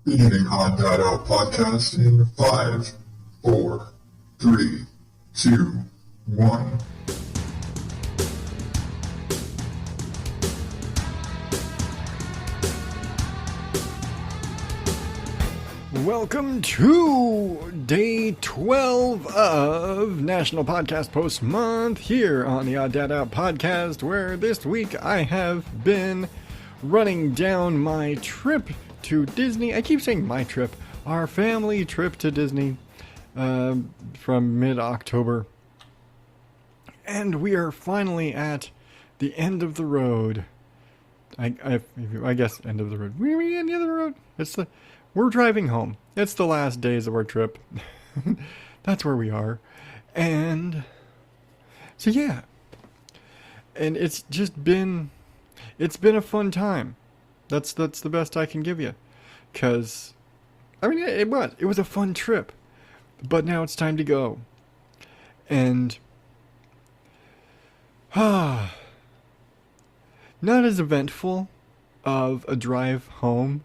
Beginning Hot Dad Out podcast in 5, 4, 3, 2, 1. Welcome to day 12 of National Podcast Post Month here on the Odd Dad Out podcast, where this week I have been running down my trip to Disney. I keep saying my trip, our family trip to Disney from mid-October. And we are finally at the end of the road. I guess end of the road. We end of the road. We're driving home. It's the last days of our trip. That's where we are. And so yeah. And it's been a fun time. That's the best I can give you. 'Cause I mean it was a fun trip. But now it's time to go. And not as eventful of a drive home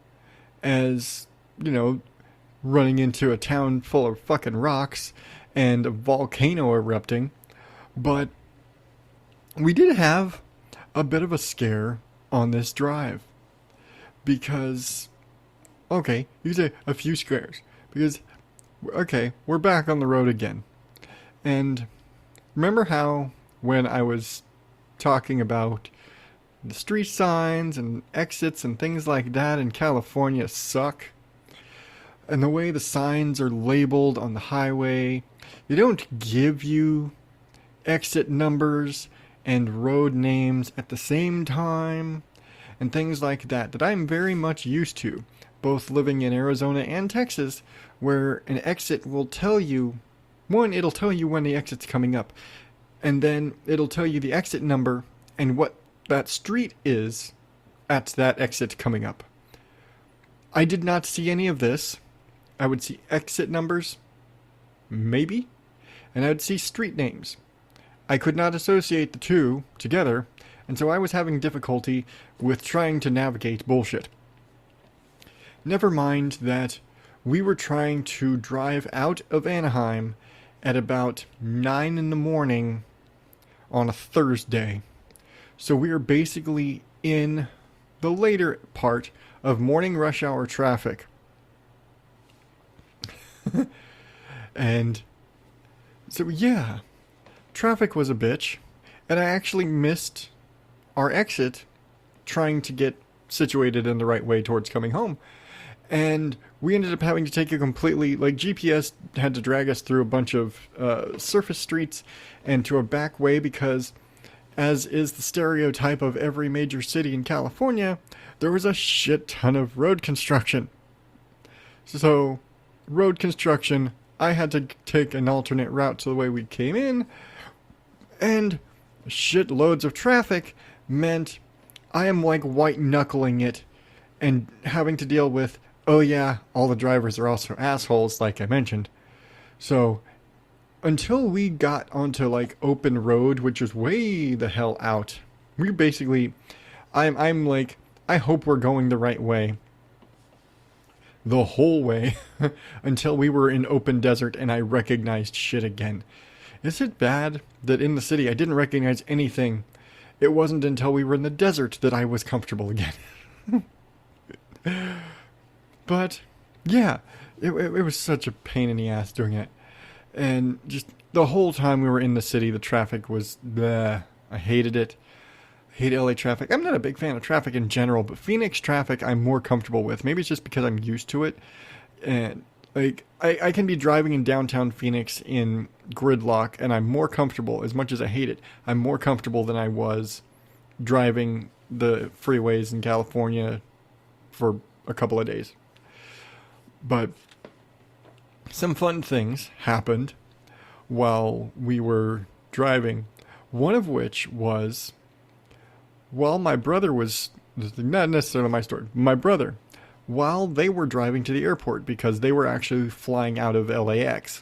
as, you know, running into a town full of fucking rocks and a volcano erupting. But we did have a bit of a scare on this drive. Because, okay, you say a few scares. Because, okay, we're back on the road again. And remember how when I was talking about the street signs and exits and things like that in California suck? And the way the signs are labeled on the highway, they don't give you exit numbers and road names at the same time, and things like that I'm very much used to, both living in Arizona and Texas, where an exit will tell you, it'll tell you when the exit's coming up, and then it'll tell you the exit number and what that street is at that exit coming up. I did not see any of this. I would see exit numbers, maybe, and I would see street names. I could not associate the two together, and so I was having difficulty with trying to navigate bullshit. Never mind that we were trying to drive out of Anaheim at about 9 in the morning on a Thursday. So we are basically in the later part of morning rush hour traffic. And so yeah, traffic was a bitch, and I actually missed our exit trying to get situated in the right way towards coming home. And we ended up having to take a completely, GPS had to drag us through a bunch of surface streets and to a back way because, as is the stereotype of every major city in California, there was a shit ton of road construction. So, road construction, I had to take an alternate route to the way we came in, and shit loads of traffic meant I am white knuckling it and having to deal with, oh yeah, all the drivers are also assholes, like I mentioned. So, until we got onto open road, which is way the hell out, we basically, I'm like, I hope we're going the right way the whole way until we were in open desert and I recognized shit again. Is it bad that in the city I didn't recognize anything? It wasn't until we were in the desert that I was comfortable again. But yeah, it was such a pain in the ass doing it. And just the whole time we were in the city, the traffic was bleh. I hated it. I hate LA traffic. I'm not a big fan of traffic in general, but Phoenix traffic I'm more comfortable with. Maybe it's just because I'm used to it. And I can be driving in downtown Phoenix in gridlock and I'm more comfortable. As much as I hate it, I'm more comfortable than I was driving the freeways in California for a couple of days. But some fun things happened while we were driving. One of which was, while my brother was, not necessarily my story, my brother, while they were driving to the airport, because they were actually flying out of LAX.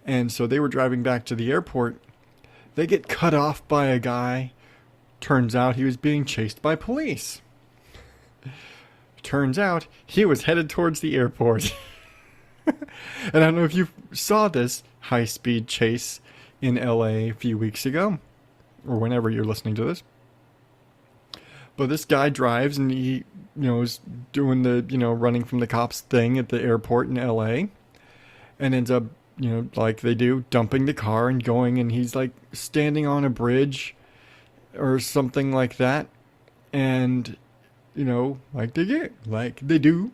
And so they were driving back to the airport. They get cut off by a guy. Turns out he was being chased by police. turns out he was headed towards the airport. And I don't know if you saw this high-speed chase in LA a few weeks ago, or whenever you're listening to this. But this guy drives and he, is doing the, running from the cops thing at the airport in LA, and ends up, like they do, dumping the car and going, and he's like standing on a bridge or something like that. And, like they do.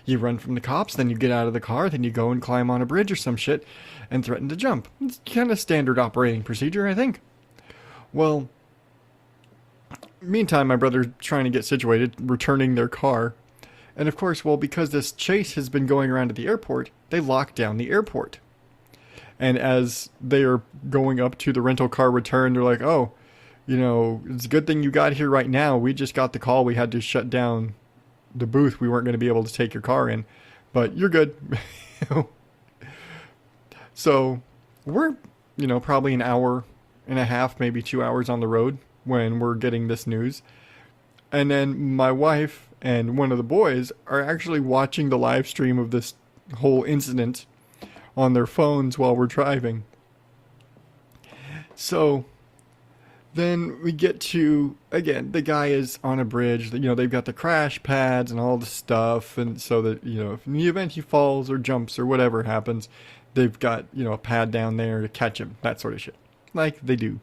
You run from the cops, then you get out of the car, then you go and climb on a bridge or some shit and threaten to jump. It's kind of standard operating procedure, I think. Well, meantime, my brother's trying to get situated, returning their car. And of course, because this chase has been going around at the airport, they lock down the airport. And as they are going up to the rental car return, they're like, oh, it's a good thing you got here right now. We just got the call. We had to shut down the booth. We weren't going to be able to take your car in, but you're good. So we're, probably an hour and a half, maybe 2 hours on the road when we're getting this news. And then my wife and one of the boys are actually watching the live stream of this whole incident on their phones while we're driving. So then we get to, again, the guy is on a bridge. They've got the crash pads and all the stuff. And so that, if in the event he falls or jumps or whatever happens, they've got, a pad down there to catch him. That sort of shit. Like they do.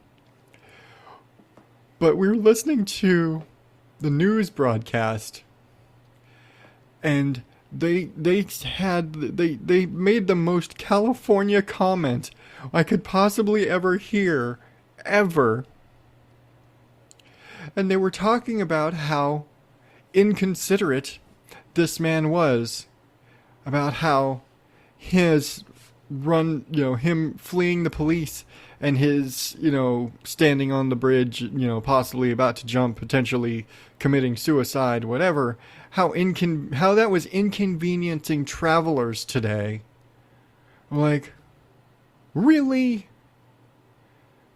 But we were listening to the news broadcast, and they made the most California comment I could possibly ever hear, ever. And they were talking about how inconsiderate this man was, about how his run, him fleeing the police and his, standing on the bridge, possibly about to jump, potentially committing suicide, whatever, how that was inconveniencing travelers today. Like, really?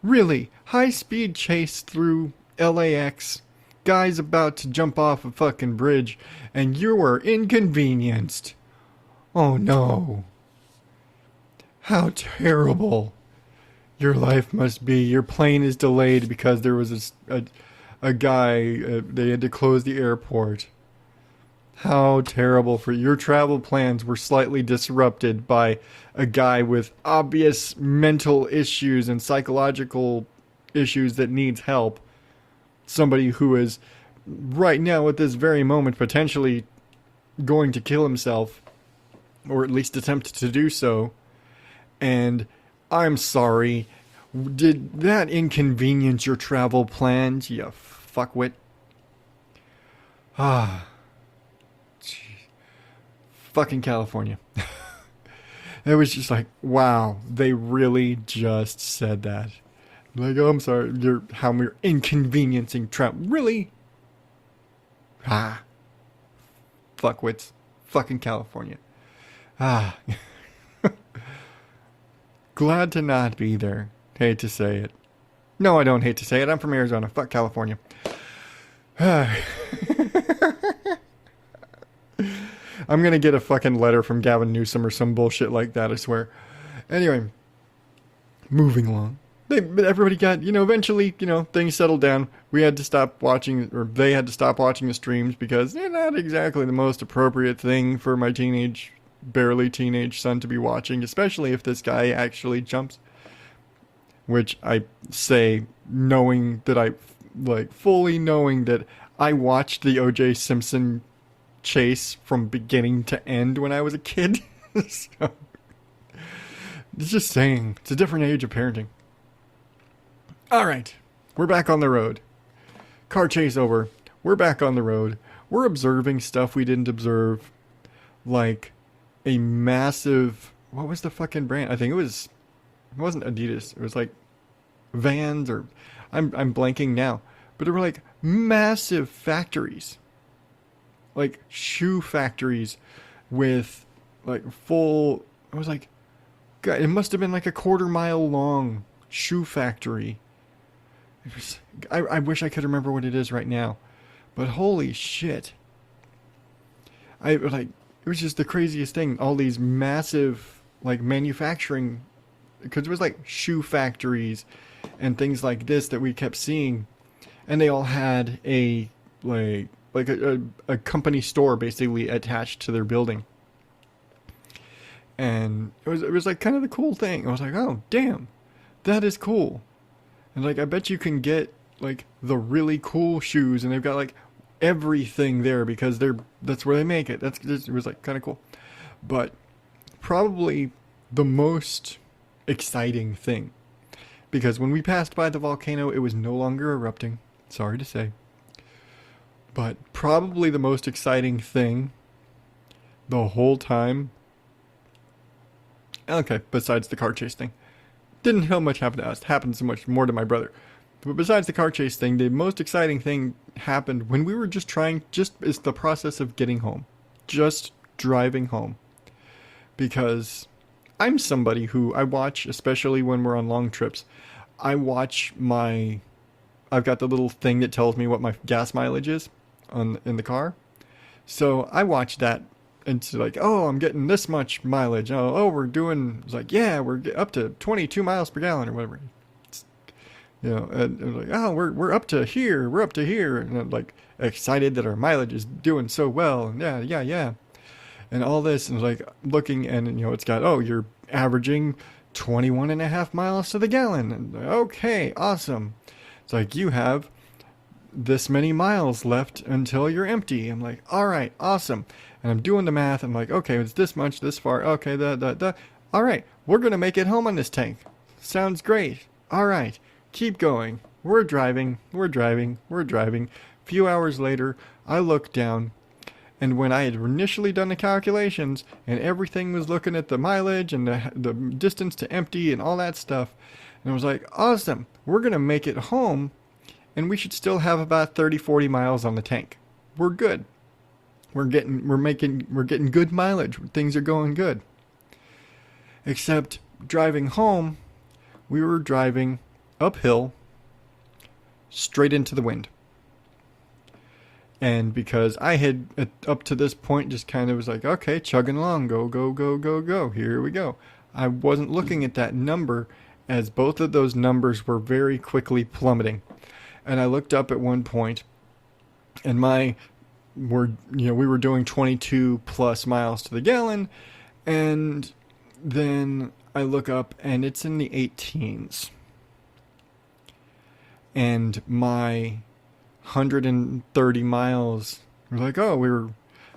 Really? High-speed chase through LAX, guys about to jump off a fucking bridge, and you were inconvenienced. Oh no. How terrible your life must be. Your plane is delayed because there was a guy, they had to close the airport. How terrible for your travel plans were slightly disrupted by a guy with obvious mental issues and psychological issues that needs help. Somebody who is right now at this very moment potentially going to kill himself, or at least attempt to do so. And I'm sorry, did that inconvenience your travel plans, you fuckwit? Ah, geez. Fucking California. It was just like, wow, they really just said that. Like, oh, I'm sorry, how we're inconveniencing travel. Really? Ah, fuckwits. Fucking California. Ah. Glad to not be there. Hate to say it. No, I don't hate to say it. I'm from Arizona. Fuck California. I'm gonna get a fucking letter from Gavin Newsom or some bullshit like that, I swear. Anyway, moving along. Everybody got, eventually, things settled down. We had to stop watching, or they had to stop watching the streams because they're not exactly the most appropriate thing for my barely teenage son to be watching, especially if this guy actually jumps. Which I say knowing that fully knowing that I watched the O.J. Simpson chase from beginning to end when I was a kid. So, it's just saying, it's a different age of parenting. Alright, we're back on the road. Car chase over. We're back on the road. We're observing stuff we didn't observe. Like a massive, what was the fucking brand? I think it wasn't Adidas. It was like Vans, or I'm blanking now. But there were like massive factories. Like shoe factories with like full, it was like, God, it must have been like a 1/4 mile long shoe factory. It was, I wish I could remember what it is right now. But holy shit. I like it was just the craziest thing. All these massive like manufacturing, because it was like shoe factories and things like this that we kept seeing, and they all had a a company store basically attached to their building. And it was like kind of the cool thing. I was like, oh damn, that is cool. And like I bet you can get like the really cool shoes, and they've got like everything there because that's where they make it. It was like kind of cool. But probably the most exciting thing, because when we passed by the volcano, it was no longer erupting. Sorry to say. But probably the most exciting thing the whole time. Okay, besides the car chase thing. Didn't know much happened to us. Happened so much more to my brother. But besides the car chase thing, the most exciting thing happened when we were just is the process of getting home. Just driving home. Because I'm somebody who I watch, especially when we're on long trips, I've got the little thing that tells me what my gas mileage is in the car. So I watch that, and it's like, oh, I'm getting this much mileage. We're doing, it's like, yeah, we're up to 22 miles per gallon or whatever. And like, oh, we're up to here, and I'm like excited that our mileage is doing so well, and yeah, and all this, and like looking, and it's got, oh, you're averaging 21.5 miles to the gallon, and okay, awesome. It's like, you have this many miles left until you're empty. I'm like, all right, awesome. And I'm doing the math. I'm like, okay, it's this much, this far. Okay, all right, we're gonna make it home on this tank. Sounds great. All right, keep going. We're driving. A few hours later, I look down, and when I had initially done the calculations and everything was looking at the mileage and the distance to empty and all that stuff, and I was like, awesome, we're gonna make it home, and we should still have about 30-40 miles on the tank. We're good. We're getting good mileage. Things are going good. Except driving home, we were driving uphill straight into the wind. And because I had up to this point just kind of was like, okay, chugging along, go, here we go. I wasn't looking at that number, as both of those numbers were very quickly plummeting. And I looked up at one point, and we were doing 22 plus miles to the gallon, and then I look up and it's in the 18s. And my 130 miles, we're like, oh, we were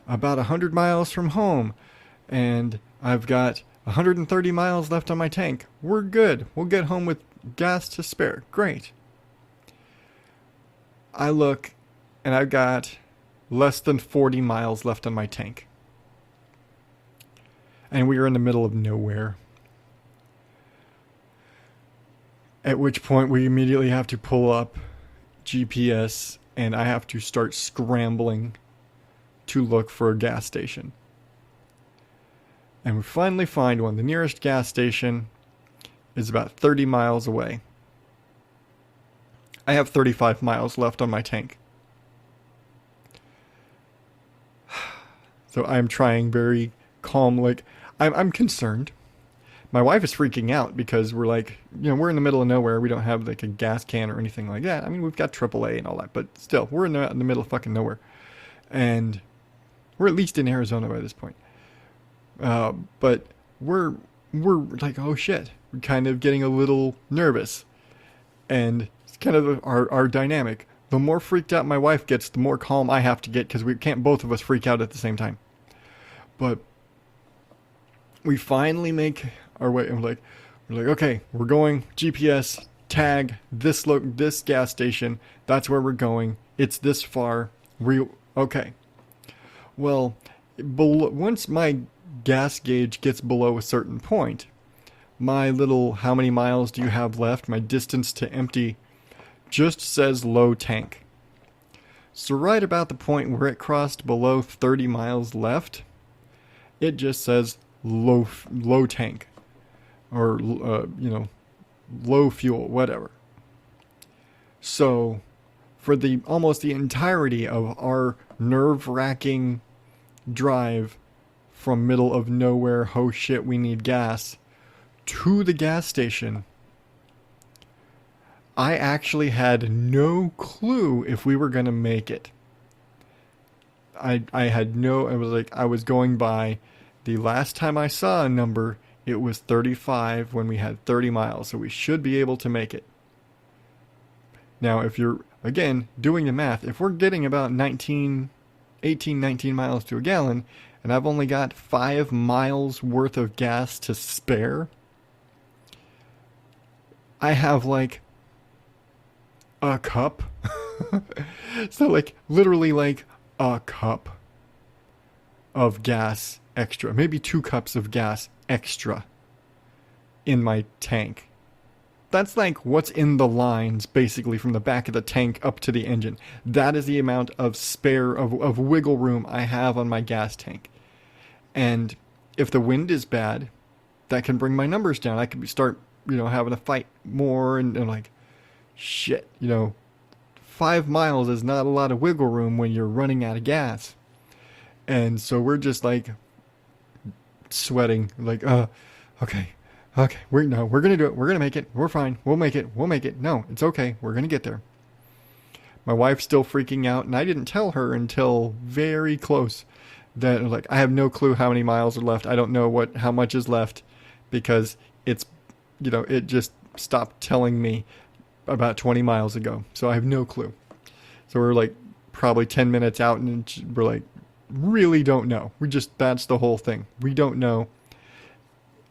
about 100 miles from home, and I've got 130 miles left on my tank. We're good. We'll get home with gas to spare. Great. I look, and I've got less than 40 miles left on my tank. And we are in the middle of nowhere. At which point we immediately have to pull up GPS, and I have to start scrambling to look for a gas station. And we finally find one. The nearest gas station is about 30 miles away. I have 35 miles left on my tank. So I'm trying very calm, like, I'm concerned. My wife is freaking out because we're like, we're in the middle of nowhere. We don't have like a gas can or anything like that. I mean, we've got AAA and all that, but still, we're in the middle of fucking nowhere. And we're at least in Arizona by this point. But we're like, oh shit. We're kind of getting a little nervous. And it's kind of our dynamic. The more freaked out my wife gets, the more calm I have to get, because we can't both of us freak out at the same time. But we finally make our way, and we're like, okay, we're going GPS, tag this gas station. That's where we're going. It's this far. Okay. Well, once my gas gauge gets below a certain point, my little how many miles do you have left, my distance to empty, just says low tank. So right about the point where it crossed below 30 miles left, it just says low tank, or low fuel, whatever. So for almost the entirety of our nerve-wracking drive from middle of nowhere, oh shit, we need gas, to the gas station. I actually had no clue if we were going to make it. I was going by the last time I saw a number, it was 35 when we had 30 miles, so we should be able to make it. Now, if you're, again, doing the math, if we're getting about 19 miles to a gallon, and I've only got 5 miles worth of gas to spare, I have like a cup. So like literally like a cup of gas extra, maybe 2 cups of gas extra in my tank. That's like what's in the lines basically from the back of the tank up to the engine. That is the amount of spare of wiggle room I have on my gas tank. And if the wind is bad, that can bring my numbers down. I could start, having to fight more and like, shit, 5 miles is not a lot of wiggle room when you're running out of gas. And so we're just like sweating, like, okay, we're gonna do it. We're gonna make it. We're fine. We'll make it. No, it's okay. We're gonna get there. My wife's still freaking out, and I didn't tell her until very close that, like, I have no clue how many miles are left. I don't know how much is left, because it's, it just stopped telling me about 20 miles ago. So I have no clue. So we're like probably 10 minutes out, and we're like, really don't know. That's the whole thing. We don't know.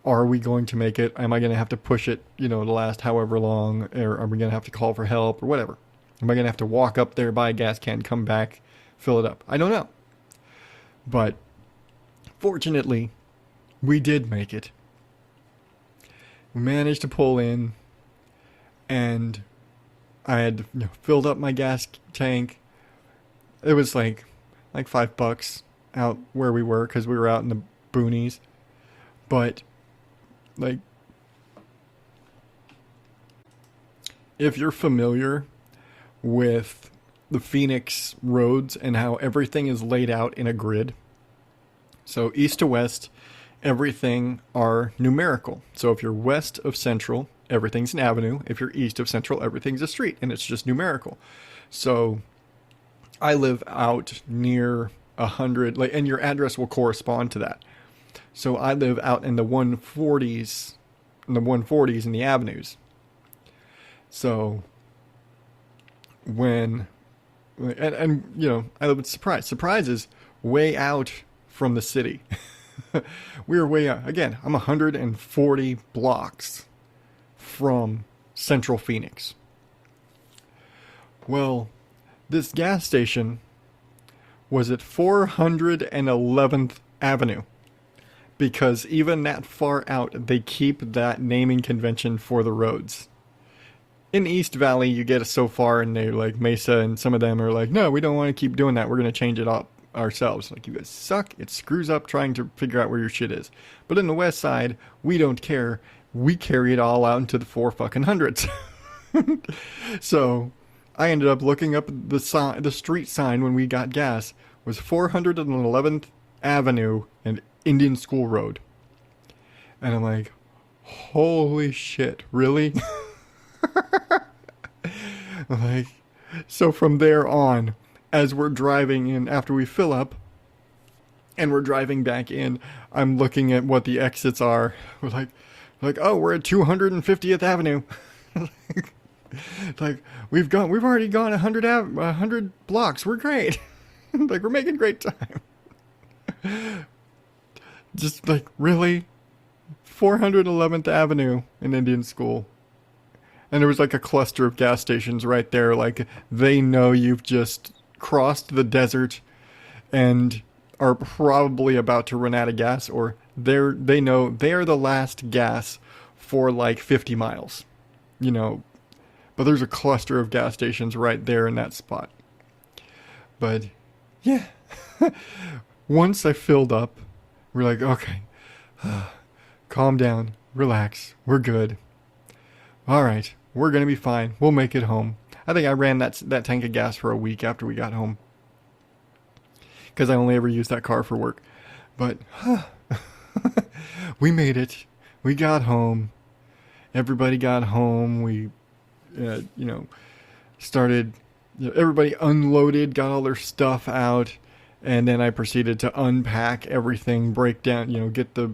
Are we going to make it? Am I going to have to push it, the last however long? Or are we going to have to call for help or whatever? Am I going to have to walk up there, buy a gas can, come back, fill it up? I don't know. But fortunately, we did make it. We managed to pull in, and I had filled up my gas tank. It was like $5 out where we were, because we were out in the boonies. But like, if you're familiar with the Phoenix roads and how everything is laid out in a grid, so east to west, everything are numerical. So if you're west of Central, everything's an avenue. If you're east of Central, everything's a street, and it's just numerical. So I live out near 100, and your address will correspond to that. So I live out in the 140s, in the avenues. So I live with Surprise. Surprise is way out from the city. We are way out. Again, I'm 140 blocks from Central Phoenix. Well, this gas station was at 411th Avenue. Because even that far out, they keep that naming convention for the roads. In East Valley, you get so far, and they're like Mesa, and some of them are like, no, we don't want to keep doing that. We're going to change it up ourselves. Like, you guys suck. It screws up trying to figure out where your shit is. But in the West Side, we don't care. We carry it all out into the 400s. So I ended up looking up the street sign when we got gas was 411th Avenue and Indian School Road. And I'm like, holy shit, really? Like, so from there on, as we're driving in, after we fill up and we're driving back in, I'm looking at what the exits are. We're like, oh, we're at 250th Avenue. Like, we've already gone 100 blocks. We're great. Like, we're making great time. Just like, really? 411th Avenue in Indian School. And there was like a cluster of gas stations right there. Like, they know you've just crossed the desert and are probably about to run out of gas, or they know they're the last gas for like 50 miles. But there's a cluster of gas stations right there in that spot. But yeah, once I filled up, we're like, okay, calm down, relax, we're good. All right, we're going to be fine. We'll make it home. I think I ran that tank of gas for a week after we got home. because I only ever use that car for work. But we made it. We got home. Everybody got home. We, started. Everybody unloaded, got all their stuff out, and then I proceeded to unpack everything, break down, get the.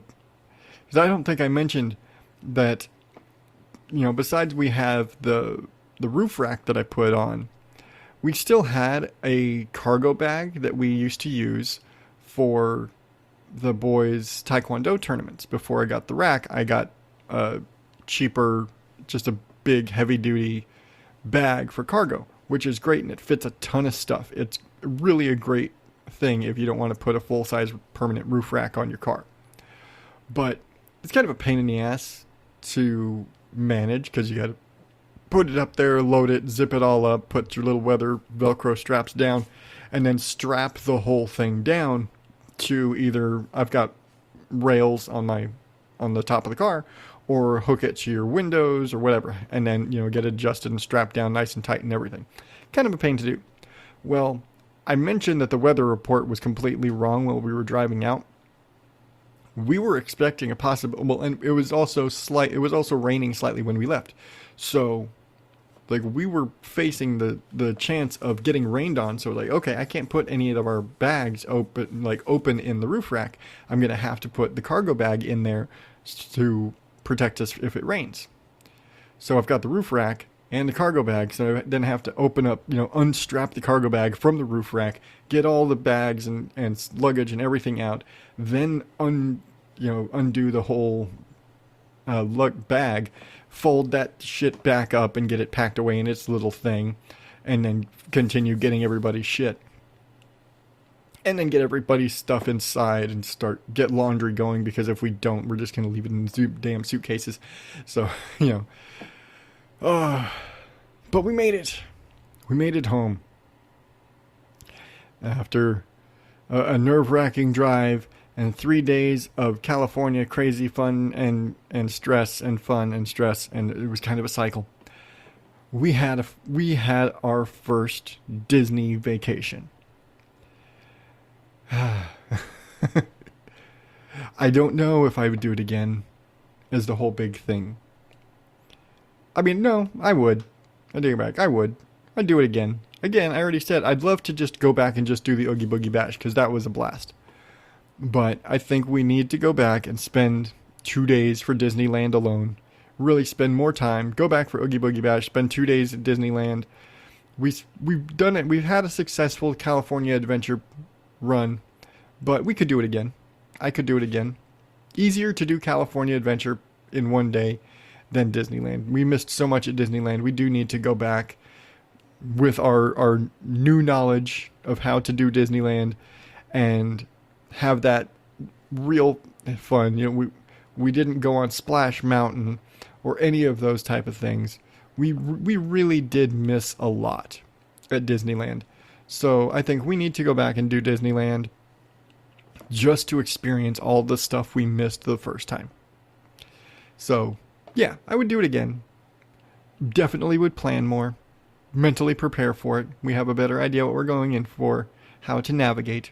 Because I don't think I mentioned that. Besides we have the roof rack that I put on, we still had a cargo bag that we used to use for the boys' Taekwondo tournaments. Before I got the rack, I got a cheaper, just a big heavy-duty bag for cargo, which is great, and it fits a ton of stuff. It's really a great thing if you don't want to put a full-size permanent roof rack on your car. But it's kind of a pain in the ass to manage, because you got to put it up there, load it, zip it all up, put your little weather Velcro straps down, and then strap the whole thing down to either, I've got rails on the top of the car, or hook it to your windows or whatever, and then, get it adjusted and strapped down nice and tight and everything. Kind of a pain to do. Well, I mentioned that the weather report was completely wrong while we were driving out. We were expecting a possible, well, and it was also raining slightly when we left. So, we were facing the chance of getting rained on. So, okay, I can't put any of our bags open in the roof rack. I'm going to have to put the cargo bag in there to protect us if it rains. So I've got the roof rack and the cargo bag, so I then have to open up, unstrap the cargo bag from the roof rack, get all the bags and luggage and everything out, then undo the whole bag, fold that shit back up and get it packed away in its little thing, and then continue getting everybody's shit. And then get everybody's stuff inside and get laundry going, because if we don't, we're just going to leave it in the damn suitcases. So, but we made it. We made it home. After a nerve-wracking drive and 3 days of California crazy fun and stress and fun and stress, and it was kind of a cycle. We had our first Disney vacation. I don't know if I would do it again as the whole big thing. I mean, no, I would. I take it back. I would. I'd do it again. Again, I already said I'd love to just go back and just do the Oogie Boogie Bash, because that was a blast. But I think we need to go back and spend 2 days for Disneyland alone. Really spend more time. Go back for Oogie Boogie Bash. Spend 2 days at Disneyland. We've done it. We've had a successful California adventure run, but we could do it again. I could do it again. Easier to do California adventure in 1 day than Disneyland. We missed so much at Disneyland. We do need to go back with our new knowledge of how to do Disneyland and have that real fun. We didn't go on Splash Mountain or any of those type of things. We really did miss a lot at Disneyland. So I think we need to go back and do Disneyland just to experience all the stuff we missed the first time. So, yeah, I would do it again. Definitely would plan more. Mentally prepare for it. We have a better idea what we're going in for, how to navigate.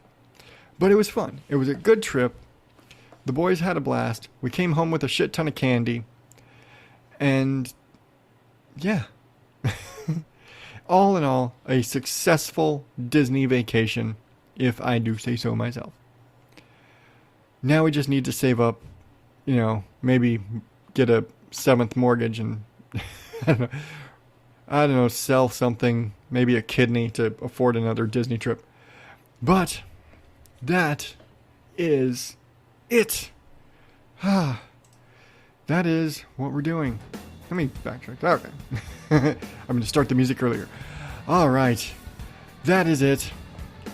But it was fun. It was a good trip. The boys had a blast. We came home with a shit ton of candy. And, yeah. All in all, a successful Disney vacation, if I do say so myself. Now we just need to save up, maybe get a 7th mortgage and, I don't know, sell something, maybe a kidney to afford another Disney trip. But that is it. That is what we're doing. Let me backtrack. Okay. I'm going to start the music earlier. All right. That is it.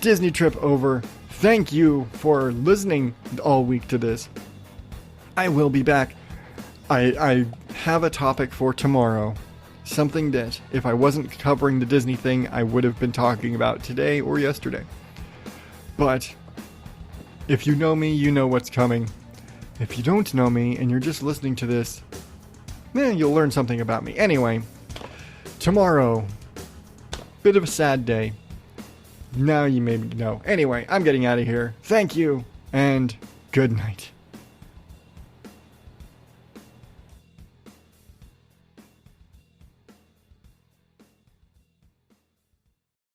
Disney trip over. Thank you for listening all week to this. I will be back. I have a topic for tomorrow. Something that, if I wasn't covering the Disney thing, I would have been talking about today or yesterday. But if you know me, you know what's coming. If you don't know me and you're just listening to this, you'll learn something about me. Anyway, tomorrow, bit of a sad day. Now you maybe know. Anyway, I'm getting out of here. Thank you, and good night.